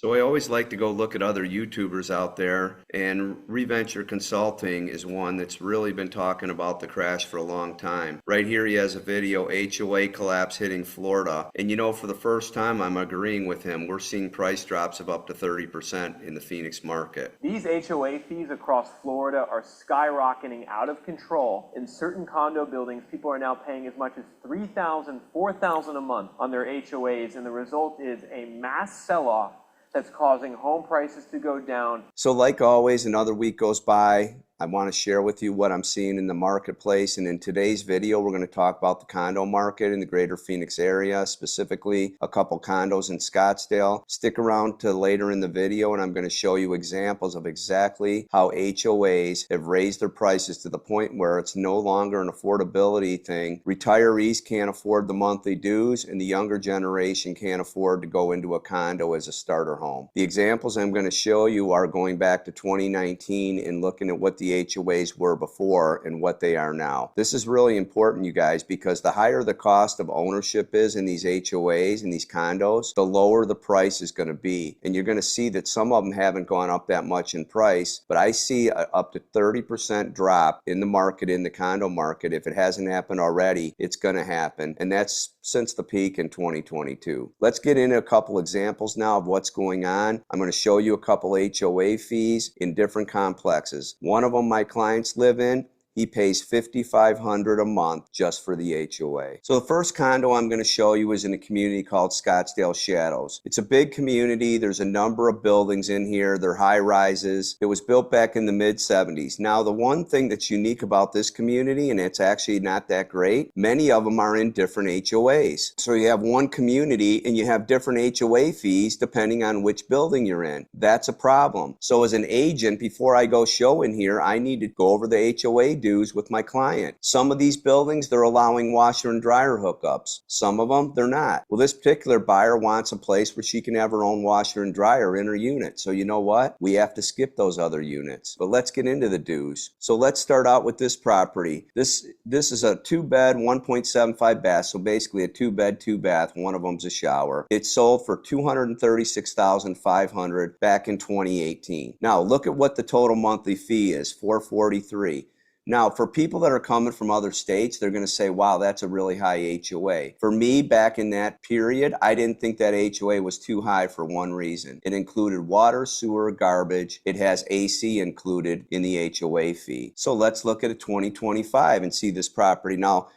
So I always like to go look at other YouTubers out there, and Reventure Consulting is one that's really been talking about the crash for a long time. Right here he has a video, HOA collapse hitting Florida. And for the first time I'm agreeing with him. We're seeing price drops of up to 30% in the Phoenix market. These HOA fees across Florida are skyrocketing out of control. In certain condo buildings, people are now paying as much as $3,000, $4,000 a month on their HOAs, and the result is a mass sell-off that's causing home prices to go down. So like always, another week goes by. I want to share with you what I'm seeing in the marketplace, and in today's video we're going to talk about the condo market in the greater Phoenix area, specifically a couple condos in Scottsdale. Stick around to later in the video and I'm going to show you examples of exactly how HOAs have raised their prices to the point where it's no longer an affordability thing. Retirees can't afford the monthly dues and the younger generation can't afford to go into a condo as a starter home. The examples I'm going to show you are going back to 2019 and looking at what the HOAs were before and what they are now. This is really important, you guys, because the higher the cost of ownership is in these HOAs and these condos, the lower the price is going to be. And you're going to see that some of them haven't gone up that much in price, but I see up to 30% drop in the market, in the condo market. If it hasn't happened already, it's going to happen. And that's since the peak in 2022. Let's get into a couple examples now of what's going on. I'm going to show you a couple HOA fees in different complexes. One of them my clients live in, he pays $5,500 a month just for the HOA. So the first condo I'm going to show you is in a community called Scottsdale Shadows. It's a big community. There's a number of buildings in here. They're high rises. It was built back in the mid-70s. Now the one thing that's unique about this community, and it's actually not that great, many of them are in different HOAs. So you have one community and you have different HOA fees depending on which building you're in. That's a problem. So as an agent, before I go show in here, I need to go over the HOA dues with my client. Some of these buildings, they're allowing washer and dryer hookups. Some of them, they're not. Well, this particular buyer wants a place where she can have her own washer and dryer in her unit. So you know what? We have to skip those other units. But let's get into the dues. So let's start out with this property. This is a 2-bed, 1.75 bath. So basically a 2-bed, 2-bath. One of them's a shower. It sold for $236,500 back in 2018. Now look at what the total monthly fee is, $443. Now, for people that are coming from other states, they're going to say, wow, that's a really high HOA. For me, back in that period, I didn't think that HOA was too high for one reason. It included water, sewer, garbage. It has AC included in the HOA fee. So let's look at a 2025 and see this property. Now,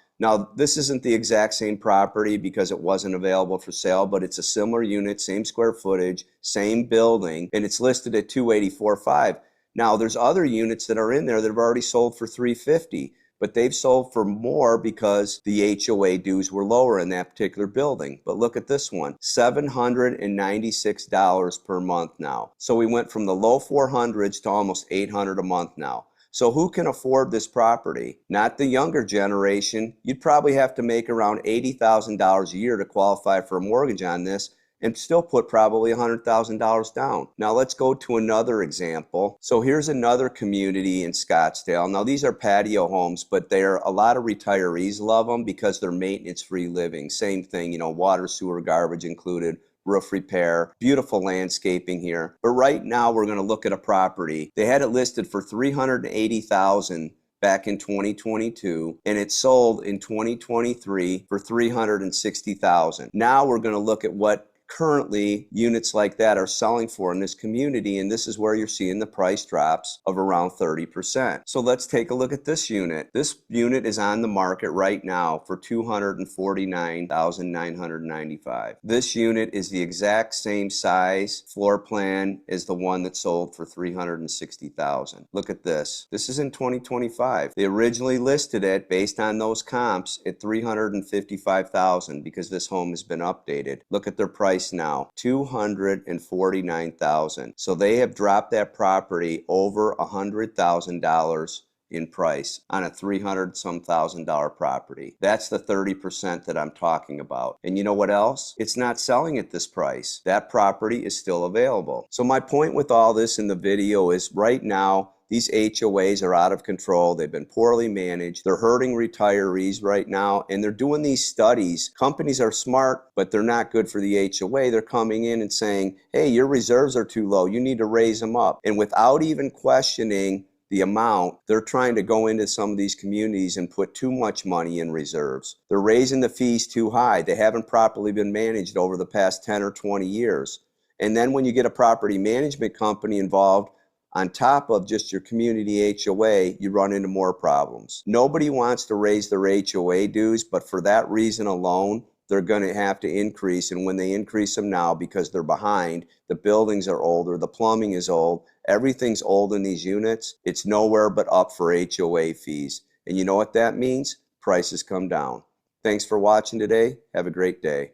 this isn't the exact same property because it wasn't available for sale, but it's a similar unit, same square footage, same building, and it's listed at $284,500. Now, there's other units that are in there that have already sold for $350,000, but they've sold for more because the HOA dues were lower in that particular building. But look at this one, $796 per month now. So we went from the low 400s to almost $800 a month now. So who can afford this property? Not the younger generation. You'd probably have to make around $80,000 a year to qualify for a mortgage on this, and still put probably $100,000 down. Now let's go to another example. So here's another community in Scottsdale. Now these are patio homes, but a lot of retirees love them because they're maintenance-free living. Same thing, water, sewer, garbage included, roof repair, beautiful landscaping here. But right now we're going to look at a property. They had it listed for $380,000 back in 2022, and it sold in 2023 for $360,000. Now we're going to look at what currently units like that are selling for in this community, and this is where you're seeing the price drops of around 30%. So let's take a look at this unit. This unit is on the market right now for $249,995. This unit is the exact same size, floor plan as the one that sold for $360,000. Look at this. This is in 2025. They originally listed it based on those comps at $355,000 because this home has been updated. Look at their price now, $249,000. So they have dropped that property over $100,000 in price on a $300-some thousand property. That's the 30% that I'm talking about. And you know what else? It's not selling at this price. That property is still available. So my point with all this in the video is right now, These HOAs are out of control. They've been poorly managed. They're hurting retirees right now, and they're doing these studies. Companies are smart, but they're not good for the HOA. They're coming in and saying, hey, your reserves are too low. You need to raise them up. And without even questioning the amount, they're trying to go into some of these communities and put too much money in reserves. They're raising the fees too high. They haven't properly been managed over the past 10 or 20 years. And then when you get a property management company involved, on top of just your community HOA, you run into more problems. Nobody wants to raise their HOA dues, but for that reason alone, they're going to have to increase. And when they increase them now, because they're behind, the buildings are older, the plumbing is old, everything's old in these units, it's nowhere but up for HOA fees. And you know what that means? Prices come down. Thanks for watching today. Have a great day.